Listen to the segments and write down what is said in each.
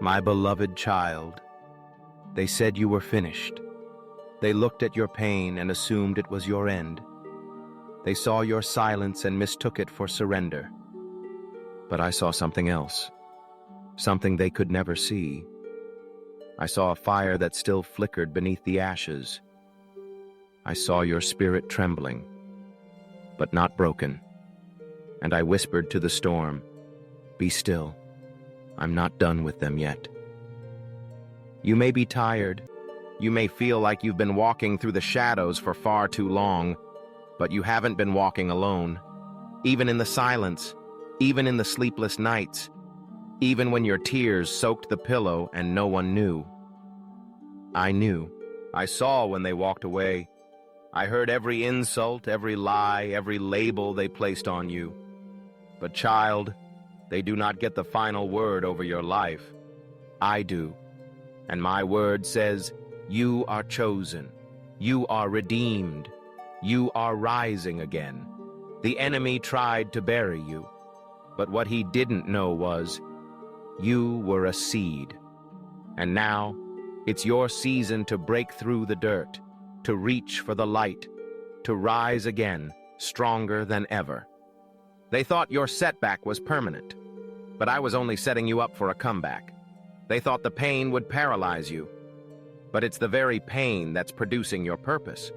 My beloved child, they said you were finished. They looked at your pain and assumed it was your end. They saw your silence and mistook it for surrender. But I saw something else, something they could never see. I saw a fire that still flickered beneath the ashes. I saw your spirit trembling, but not broken. And I whispered to the storm, "Be still. I'm not done with them yet." You may be tired. You may feel like you've been walking through the shadows for far too long, but you haven't been walking alone. Even in the silence, even in the sleepless nights, even when your tears soaked the pillow and no one knew. I knew. I saw when they walked away. I heard every insult, every lie, every label they placed on you. But child, they do not get the final word over your life. I do. And my word says, you are chosen. You are redeemed. You are rising again. The enemy tried to bury you, but what he didn't know was, you were a seed. And now, it's your season to break through the dirt, to reach for the light, to rise again, stronger than ever. They thought your setback was permanent, but I was only setting you up for a comeback. They thought the pain would paralyze you, but it's the very pain that's producing your purpose.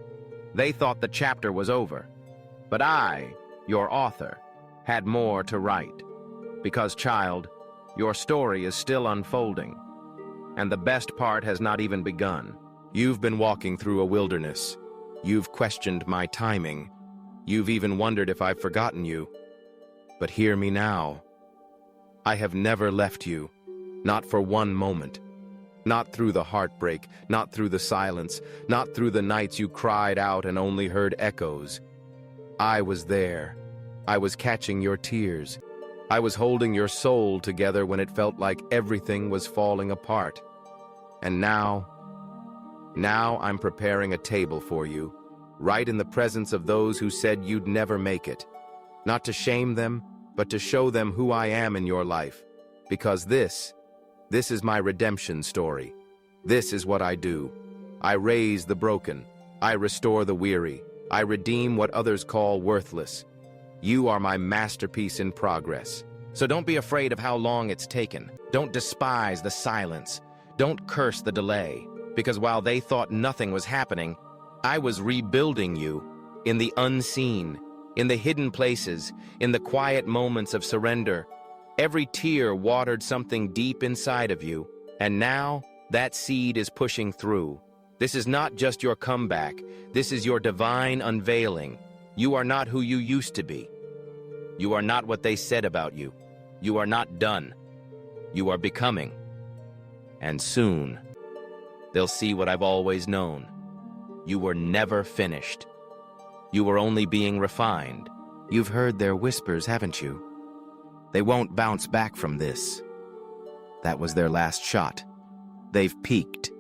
They thought the chapter was over, but I, your author, had more to write. Because, child, your story is still unfolding, and the best part has not even begun. You've been walking through a wilderness. You've questioned my timing. You've even wondered if I've forgotten you. But hear me now. I have never left you, not for one moment. Not through the heartbreak, not through the silence, not through the nights you cried out and only heard echoes. I was there. I was catching your tears. I was holding your soul together when it felt like everything was falling apart. And now I'm preparing a table for you, right in the presence of those who said you'd never make it. Not to shame them, but to show them who I am in your life. Because this is my redemption story. This is what I do. I raise the broken. I restore the weary. I redeem what others call worthless. You are my masterpiece in progress. So don't be afraid of how long it's taken. Don't despise the silence. Don't curse the delay. Because while they thought nothing was happening, I was rebuilding you in the unseen, in the hidden places, in the quiet moments of surrender. Every tear watered something deep inside of you, and now that seed is pushing through. This is not just your comeback. This is your divine unveiling. You are not who you used to be. You are not what they said about you. You are not done. You are becoming. And soon, they'll see what I've always known. You were never finished. You were only being refined. You've heard their whispers, haven't you? They won't bounce back from this. That was their last shot. They've peaked.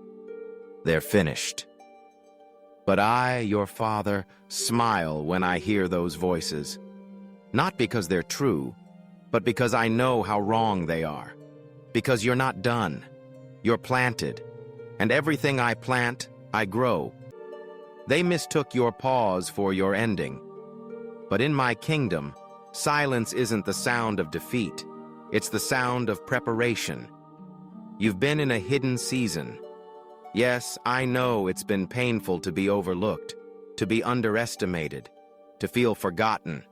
They're finished. But I, your father, smile when I hear those voices. Not because they're true, but because I know how wrong they are. Because you're not done. You're planted. And everything I plant, I grow. They mistook your pause for your ending. But in my kingdom, silence isn't the sound of defeat. It's the sound of preparation. You've been in a hidden season. Yes, I know it's been painful to be overlooked, to be underestimated, to feel forgotten.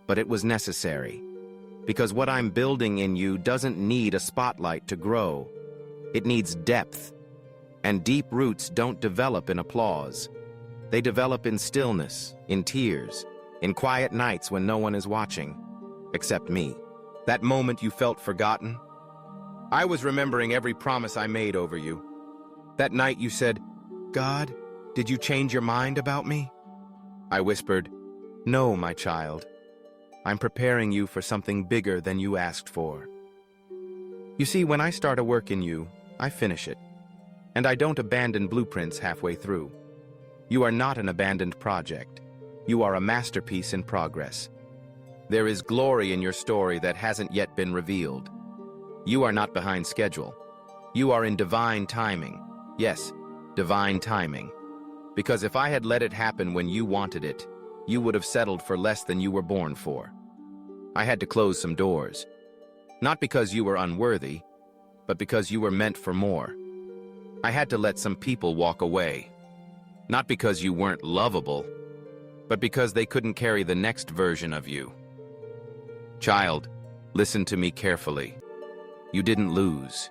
But it was necessary. Because what I'm building in you doesn't need a spotlight to grow. It needs depth. And deep roots don't develop in applause. They develop in stillness, in tears, in quiet nights when no one is watching, except me. That moment you felt forgotten, I was remembering every promise I made over you. That night you said, "God, did you change your mind about me?" I whispered, "No, my child. I'm preparing you for something bigger than you asked for." You see, when I start a work in you, I finish it. And I don't abandon blueprints halfway through. You are not an abandoned project. You are a masterpiece in progress. There is glory in your story that hasn't yet been revealed. You are not behind schedule. You are in divine timing. Yes, divine timing. Because if I had let it happen when you wanted it, you would have settled for less than you were born for. I had to close some doors. Not because you were unworthy, but because you were meant for more. I had to let some people walk away. Not because you weren't lovable, but because they couldn't carry the next version of you. Child, listen to me carefully. You didn't lose.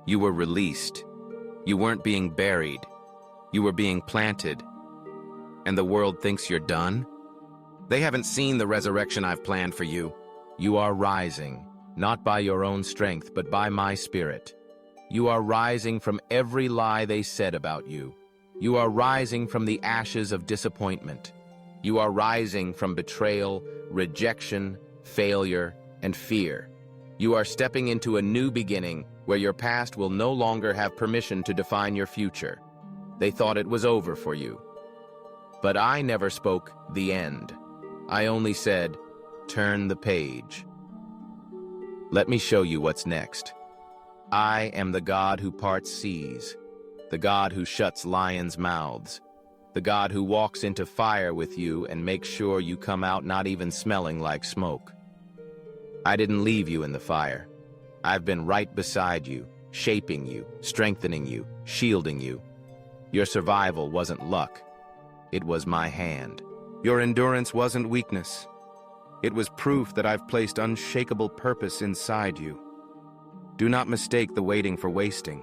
You were released. You weren't being buried. You were being planted. And the world thinks you're done? They haven't seen the resurrection I've planned for you. You are rising, not by your own strength, but by my spirit. You are rising from every lie they said about you. You are rising from the ashes of disappointment. You are rising from betrayal, rejection, failure, and fear. You are stepping into a new beginning where your past will no longer have permission to define your future. They thought it was over for you. But I never spoke the end. I only said, turn the page. Let me show you what's next. I am the God who parts seas, the God who shuts lions' mouths, the God who walks into fire with you and makes sure you come out not even smelling like smoke. I didn't leave you in the fire. I've been right beside you, shaping you, strengthening you, shielding you. Your survival wasn't luck. It was my hand. Your endurance wasn't weakness. It was proof that I've placed unshakable purpose inside you. Do not mistake the waiting for wasting.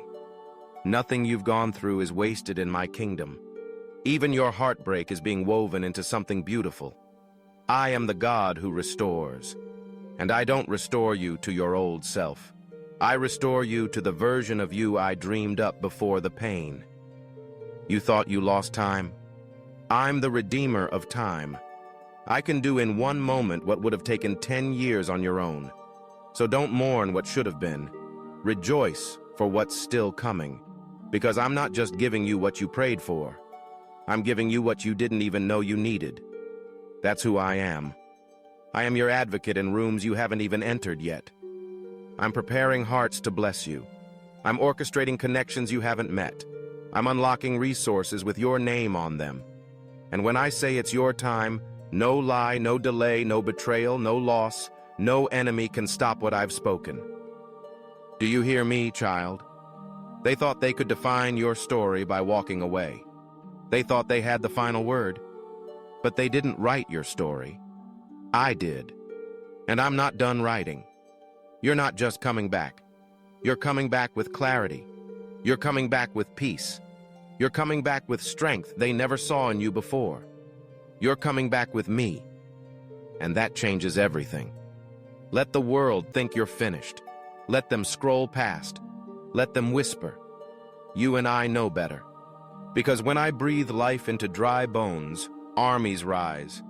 Nothing you've gone through is wasted in my kingdom. Even your heartbreak is being woven into something beautiful. I am the God who restores. And I don't restore you to your old self. I restore you to the version of you I dreamed up before the pain. You thought you lost time? I'm the redeemer of time. I can do in one moment what would have taken 10 years on your own. So don't mourn what should have been. Rejoice for what's still coming. Because I'm not just giving you what you prayed for. I'm giving you what you didn't even know you needed. That's who I am. I am your advocate in rooms you haven't even entered yet. I'm preparing hearts to bless you. I'm orchestrating connections you haven't met. I'm unlocking resources with your name on them. And when I say it's your time, no lie, no delay, no betrayal, no loss, no enemy can stop what I've spoken. Do you hear me, child? They thought they could define your story by walking away. They thought they had the final word. But they didn't write your story. I did. And I'm not done writing. You're not just coming back. You're coming back with clarity. You're coming back with peace. You're coming back with strength they never saw in you before. You're coming back with me. And that changes everything. Let the world think you're finished. Let them scroll past. Let them whisper. You and I know better. Because when I breathe life into dry bones, armies rise.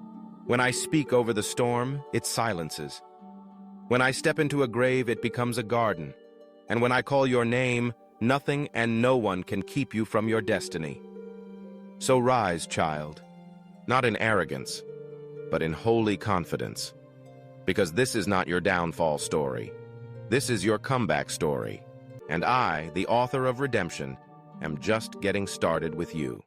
When I speak over the storm, it silences. When I step into a grave, it becomes a garden. And when I call your name, nothing and no one can keep you from your destiny. So rise, child, not in arrogance, but in holy confidence. Because this is not your downfall story. This is your comeback story. And I, the author of redemption, am just getting started with you.